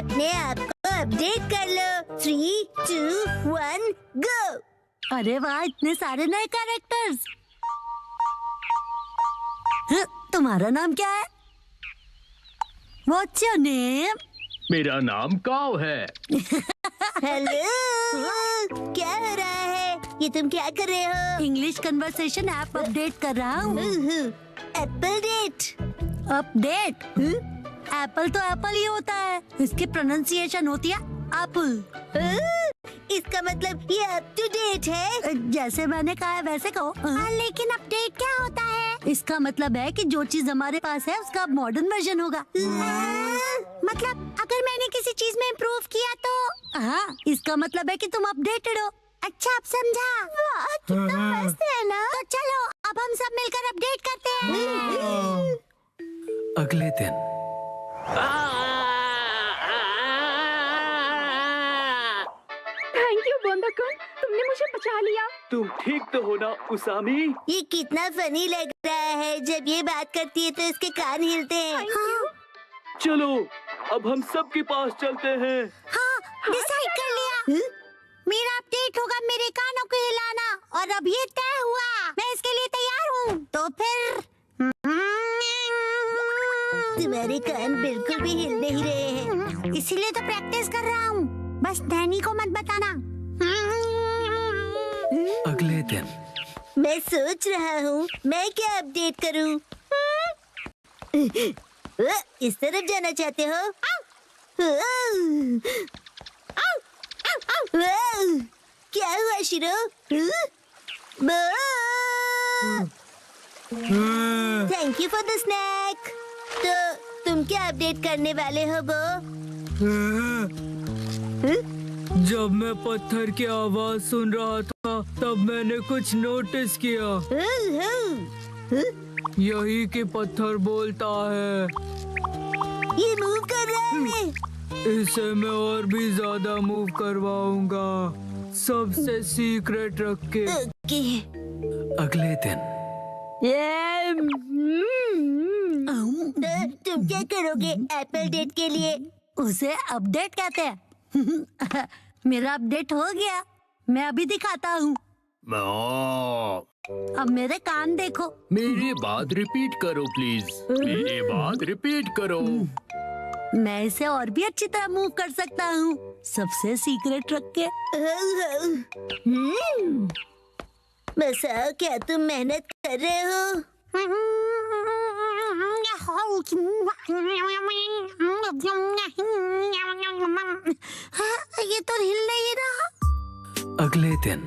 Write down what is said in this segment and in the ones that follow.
अपने आप को अपडेट कर लो। 3, 2, 1, गो। अरे वाह, इतने सारे नए कैरेक्टर्स। तुम्हारा नाम क्या है? What's your name? मेरा नाम काव है। हेलो, क्या हो रहा है? ये तुम क्या कर रहे हो? इंग्लिश कन्वर्सेशन ऐप अपडेट कर रहा हूँ। Apple date. अपडेट? एप्पल तो एप्पल ही होता है, इसकी प्रोनाउंसिएशन होती है एप्पल। इसका मतलब ये अप टू डेट है। जैसे मैंने कहा है वैसे कहो। लेकिन अपडेट क्या होता है? इसका मतलब है कि जो चीज हमारे पास है उसका मॉडर्न वर्जन होगा। मतलब अगर मैंने किसी चीज में इम्प्रूव किया तो? हाँ, इसका मतलब है कि तुम अपडेटेड हो। अच्छा, अब समझा। वाह, कितना मस्त है ना। तो चलो अब हम सब मिलकर अपडेट करते हैं। अगले दिन थैंक यू बोंदाकुन, तुमने मुझे बचा लिया। तुम ठीक तो हो ना उसामी? ये कितना फनी लग रहा है। जब ये बात करती है तो इसके कान हिलते हैं। चलो अब हम सब के पास चलते हैं। हाँ, डिसाइड कर लिया। मेरा अपडेट होगा मेरे कानों को हिलाना, और अब ये तय हुआ। मैं इसके लिए तैयार हूँ। तो फिर तुम्हारे कान बिल्कुल भी हिल नहीं रहे हैं, इसीलिए तो प्रैक्टिस कर रहा हूँ। बस नैनी को मत बताना। अगले दिन मैं सोच रहा हूँ मैं क्या अपडेट करूँ। इस तरफ जाना चाहते हो? क्या हुआ शिरो? Thank you for the snake. तो तुम क्या अपडेट करने वाले हो बो? जब मैं पत्थर की आवाज सुन रहा था तब मैंने कुछ नोटिस किया। यही कि पत्थर बोलता है। ये मूव कर रहा है। इसे मैं और भी ज्यादा मूव करवाऊंगा, सबसे सीक्रेट रख के। ओके। अगले दिन तो तुम क्या करोगे एप्पल डेट के लिए? उसे अपडेट कहते हैं। मेरा अपडेट हो गया, मैं अभी दिखाता हूँ। अब मेरे कान देखो। मेरी बात रिपीट करो प्लीज। मेरी बात रिपीट करो। मैं इसे और भी अच्छी तरह मूव कर सकता हूँ, सबसे सीक्रेट रख के। बसाओ, क्या तुम मेहनत कर रहे हो? ये तो हिल नहीं रहा। अगले दिन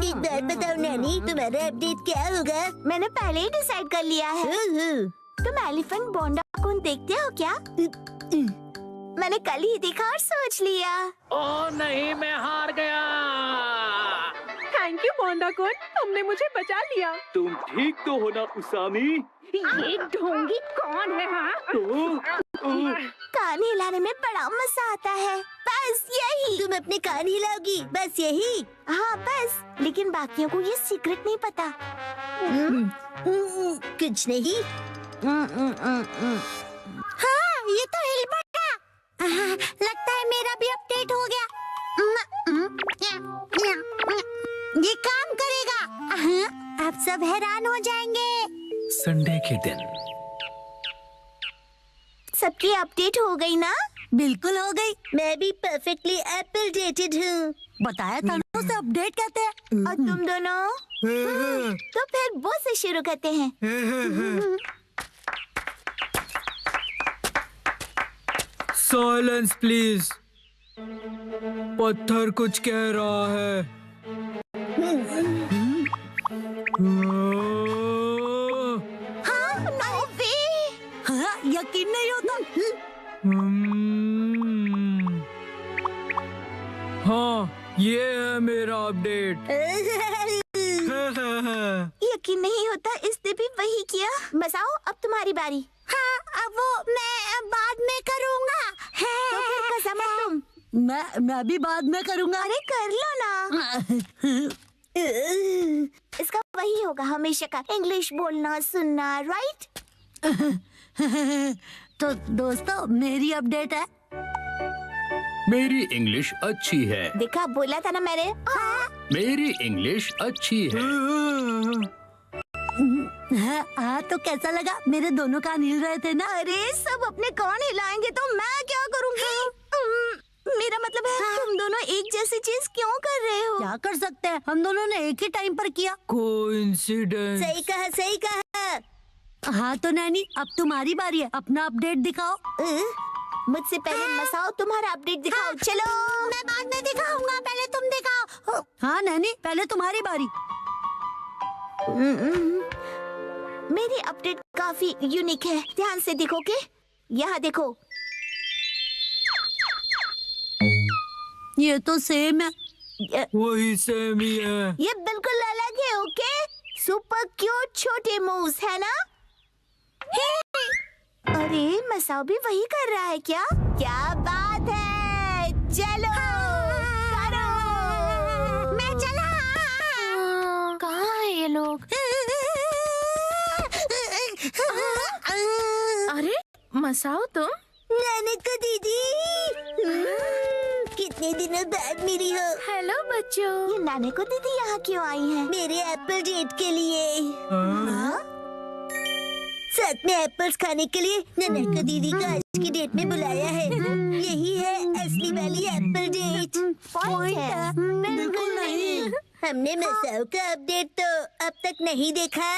एक बात बताओ नैनी, तुम्हारा अपडेट क्या होगा? मैंने पहले ही डिसाइड कर लिया है। तुम एलिफेंट बोंडाकुन देखते हो क्या? मैंने कल ही देखा और सोच लिया। ओ नहीं, मैं हार गया। थैंक यू बोंदाकुन, तुमने मुझे बचा लिया। तुम ठीक तो हो ना उसामी? ये ढोंगी कौन है? हाँ, कान हिलाने में बड़ा मजा आता है। बस यही। तुम अपने कान हिलाओगी, बस यही? हाँ बस, लेकिन बाकियों को ये सीक्रेट नहीं पता। कुछ नहीं। हाँ, ये तो हिल पड़ा। लगता है मेरा भी अपडेट हो गया। ये काम करेगा। अब सब हैरान हो जाएंगे। संडे के दिन सबकी अपडेट हो गई ना? बिल्कुल हो गई। मैं भी परफेक्टली एप्पल डेटेड हूँ। बताया था ना, उसे अपडेट कहते हैं। और तुम दोनों? तो फिर वो से शुरू करते हैं। Silence please. पत्थर कुछ कह रहा है। हाँ, नो वे। हाँ, यकीन नहीं होता। हाँ, ये है मेरा अपडेट। यकीन नहीं होता, इसने भी वही किया। बसाओ, अब तुम्हारी बारी। हाँ, अब वो मैं बाद में करूँगा। तो फिर कसम तुम। मैं भी बाद में करूँगा। अरे कर लो ना। इसका वही होगा हमेशा का, इंग्लिश बोलना सुनना, राइट? तो दोस्तों मेरी अपडेट है। मेरी इंग्लिश अच्छी है। देखा, बोला था ना मैंने। मेरी इंग्लिश अच्छी है। हाँ, तो कैसा लगा? मेरे दोनों कान हिल रहे थे ना। अरे सब अपने कान हिलाएंगे तो मैं क्या करूँगी? मेरा मतलब है तुम दोनों एक जैसी चीज क्यों कर रहे हो? क्या कर सकते हैं, हम दोनों ने एक ही टाइम पर किया। कोइंसिडेंस। सही कहा, सही कहा। हाँ तो नैनी, अब तुम्हारी बारी है, अपना अपडेट दिखाओ। मुझसे पहले मसाओ तुम्हारा अपडेट दिखाओ। चलो मैं बाद में दिखाऊंगा, पहले तुम दिखाओ। हाँ नैनी, पहले तुम्हारी बारी। मेरी अपडेट काफी यूनिक है, ध्यान से देखोगे? यहाँ देखो। ये तो सेम है। वही सेम ही है। ये बिल्कुल अलग है। ओके, सुपर क्यूट छोटे मूव्स है ना? अरे मसाओ भी वही कर रहा है क्या? क्या बात है, चलो करो। मैं चला। कहाँ है ये लोग? अरे मसाओ तुम? नानका दीदी, कितने दिनों बाद मिली हो। हेलो बच्चों। ये नानका दीदी यहाँ क्यों आई है? मेरे एप्पल डेट के लिए। हाँ? साथ में एप्पल्स खाने के लिए नानका दीदी को आज की डेट में बुलाया है। यही है असली वाली एप्पल डेट। पॉइंट है? बिल्कुल नहीं। हमने मसाओ का अपडेट तो अब तक नहीं देखा।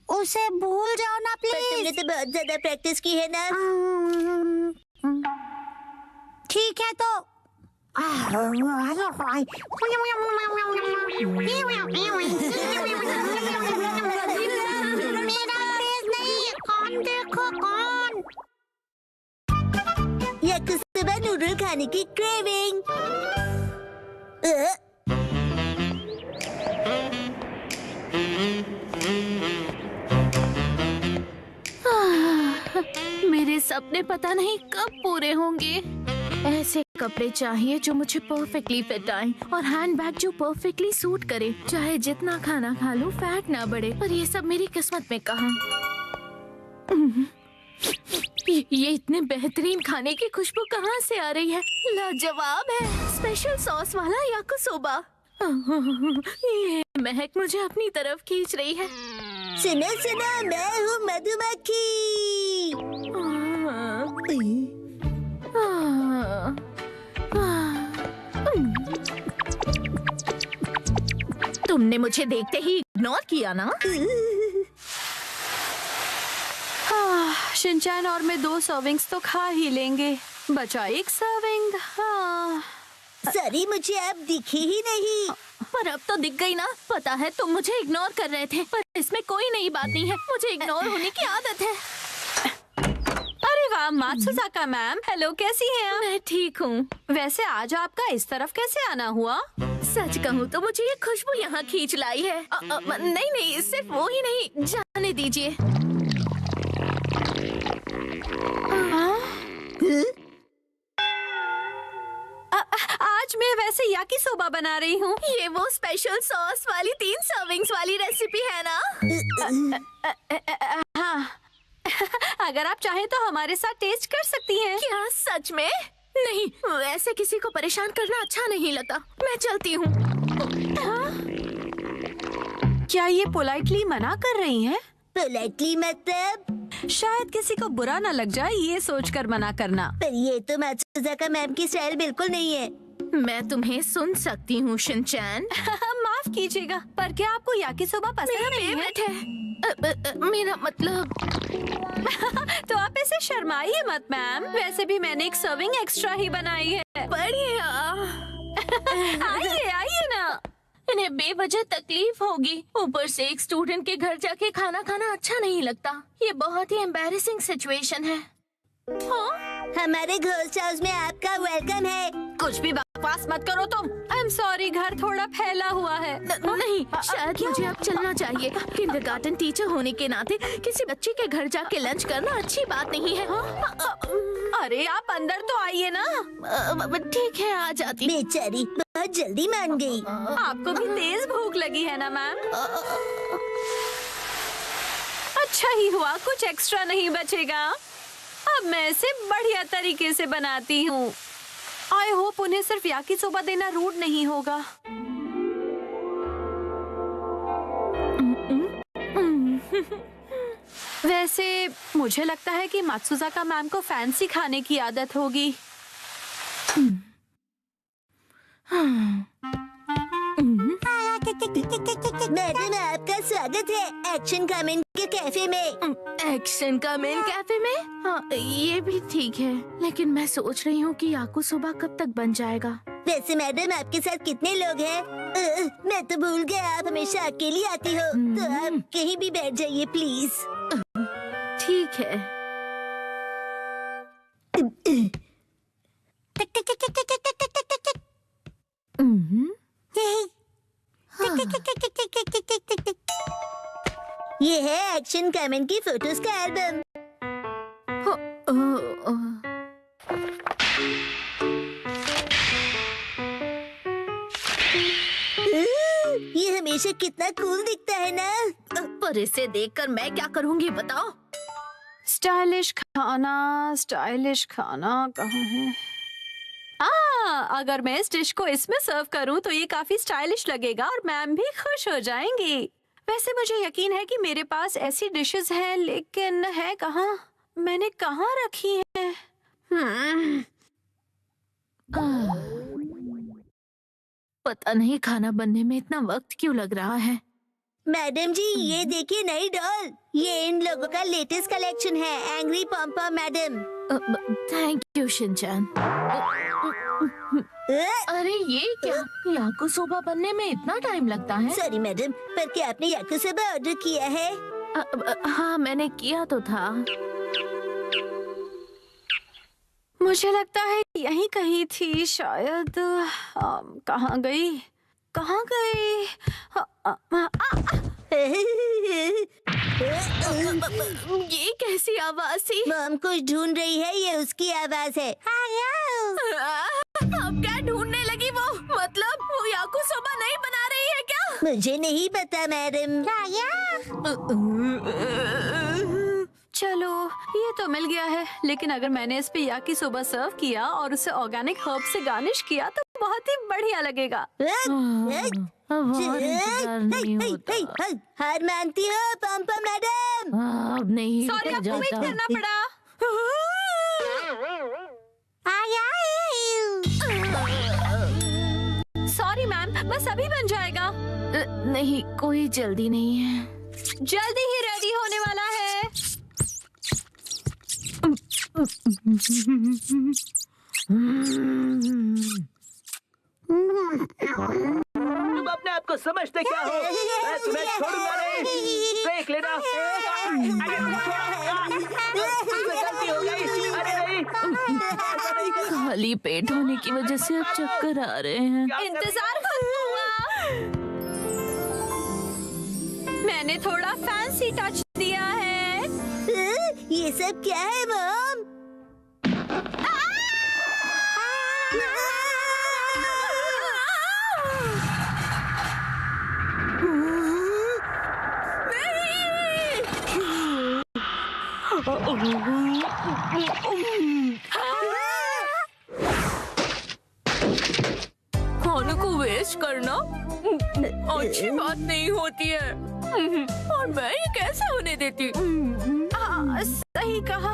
उसे भूल जाओ ना पर तुमने तो बहुत ज्यादा प्रैक्टिस की है ना। ठीक है तो याकुसुबा नूडल खाने की क्रेविंग। मेरे सपने पता नहीं कब पूरे होंगे। ऐसे कपड़े चाहिए जो मुझे परफेक्टली फिट आए और हैंडबैग जो परफेक्टली सूट करे। चाहे जितना खाना खा लूं फैट ना बढ़े, पर ये सब मेरी किस्मत में कहाँ। ये इतने बेहतरीन खाने की खुशबू कहाँ से आ रही है? लाजवाब है, स्पेशल सॉस वाला याकुसोबा। ये महक मुझे अपनी तरफ खींच रही है। सुनो सुनो, मैं हूँ मधुमक्खी। तुमने मुझे देखते ही इग्नोर किया ना? शिनचैन और मैं 2 सर्विंग्स तो खा ही लेंगे, बचा 1 सर्विंग। सॉरी, मुझे अब दिखी ही नहीं। पर अब तो दिख गई ना। पता है तुम मुझे इग्नोर कर रहे थे, पर इसमें कोई नई बात नहीं है। मुझे इग्नोर होने की आदत है। अरे वाह मात्सुजाका मैम, हेलो, कैसी हैं आप? मैं ठीक हूँ। वैसे आज आपका इस तरफ कैसे आना हुआ? सच कहूँ तो मुझे ये खुशबू यहाँ खींच लाई है। नहीं, सिर्फ वो ही नहीं, जाने दीजिए। आज मैं वैसे याकिसोबा बना रही हूँ। ये वो स्पेशल सॉस वाली 3 सर्विंग्स वाली रेसिपी है ना? हाँ, अगर आप चाहें तो हमारे साथ टेस्ट कर सकती हैं। क्या सच में? नहीं, ऐसे किसी को परेशान करना अच्छा नहीं लगता। मैं चलती हूँ। क्या ये पोलाइटली मना कर रही हैं? पोलाइटली मतलब? शायद किसी को बुरा न लग जाए ये सोचकर मना करना। पर ये तो मात्सुजाका मैम की स्टाइल बिल्कुल नहीं है। मैं तुम्हें सुन सकती हूँ शिनचैन। माफ कीजिएगा, पर क्या आपको याकिसोबा पसंद नहीं है? फेवरेट है। मेरा मतलब। तो आप ऐसे शर्माइए मत मैम, वैसे भी मैंने 1 सर्विंग एक्स्ट्रा ही बनाई है। बढ़िया। आइए ना। इन्हें बेवजह तकलीफ होगी, ऊपर से एक स्टूडेंट के घर जाके खाना खाना अच्छा नहीं लगता। ये बहुत ही एम्बैरेसिंग सिचुएशन है। हमारे घोस्ट हाउस में आपका वेलकम है। कुछ भी बकवास मत करो तुम। आई एम सॉरी, घर थोड़ा फैला हुआ है। नहीं, शायद मुझे अब चलना चाहिए। किंडरगार्टन टीचर होने के नाते किसी बच्चे के घर जाके लंच करना अच्छी बात नहीं है। अरे आप अंदर तो आइए ना। ठीक है, आ जाती। बेचारी बहुत जल्दी मान गई। आपको भी तेज भूख लगी है ना मैम? अच्छा ही हुआ कुछ एक्स्ट्रा नहीं बचेगा। अब मैं इसे बढ़िया तरीके से बनाती हूँ। आई होप उन्हें सिर्फ याकिसोबा देना रूड नहीं होगा। वैसे मुझे लगता है कि मात्सुजाका मैम को फैंसी खाने की आदत होगी। मैडम, आपका स्वागत है एक्शन कमेंट के कैफे में। एक्शन का मेन कैफे में? हाँ, ये भी ठीक है, लेकिन मैं सोच रही हूँ कि याकुसोबा कब तक बन जाएगा। वैसे मैडम, आपके साथ कितने लोग हैं? मैं तो भूल गया, आप हमेशा अकेली आती हो, तो आप कहीं भी बैठ जाइए प्लीज। ठीक है। ये है एक्शन कमेंट की फोटोज का एल्बम। ये हमेशा कितना कूल दिखता है ना। पर इसे देखकर मैं क्या करूँगी बताओ? स्टाइलिश खाना कहाँ है? अगर मैं इस डिश को इसमें सर्व करूं तो ये काफी स्टाइलिश लगेगा और मैम भी खुश हो जाएंगी। वैसे मुझे यकीन है कि मेरे पास ऐसी डिशेस हैं, लेकिन है कहाँ? मैंने कहाँ रखी है? पता नहीं खाना बनने में इतना वक्त क्यों लग रहा है। मैडम जी, ये देखिए नई डॉल। ये इन लोगों का लेटेस्ट कलेक्शन है, angry pom madam. Thank you Shinchan. अरे ये क्या? याकुसोबा बनने में इतना टाइम लगता है? सॉरी मैडम, पर क्या आपने याकुसोबा ऑर्डर किया है? हाँ, मैंने किया तो था। मुझे लगता है यहीं कहीं थी शायद। कहाँ गई? ये कैसी आवाज थी? मॉम कुछ ढूंढ रही है, ये उसकी आवाज है। अब क्या ढूंढने लगी वो? मतलब वो याकुसोबा नहीं बना रही है क्या? मुझे नहीं पता मैडम। चलो, ये तो मिल गया है, लेकिन अगर मैंने इस पे याकिसोबा सर्व किया और उसे ऑर्गेनिक हर्ब से गार्निश किया तो बहुत ही बढ़िया लगेगा। हार मानती हो पम्पा मैडम? अब नहीं सॉरी, आपको वेट करना पड़ा। सॉरी मैम, बस अभी बन जाएगा। नहीं, कोई जल्दी नहीं है। जल्दी ही रेडी होने वाला है। तुम अपने आप को समझते क्या हो? मैं तुम्हें छोड़ूंगा नहीं। देख लेना। गलती हो गई। अरे नहीं। खाली पेट होने की वजह से अब चक्कर आ रहे हैं। इंतजार करूंगा। मैंने थोड़ा फैंसी टच दिया है। ये सब क्या है मॉम? खाने को वेस्ट करना अच्छी बात नहीं होती है। और मैं ये कैसे होने देती? सही कहा।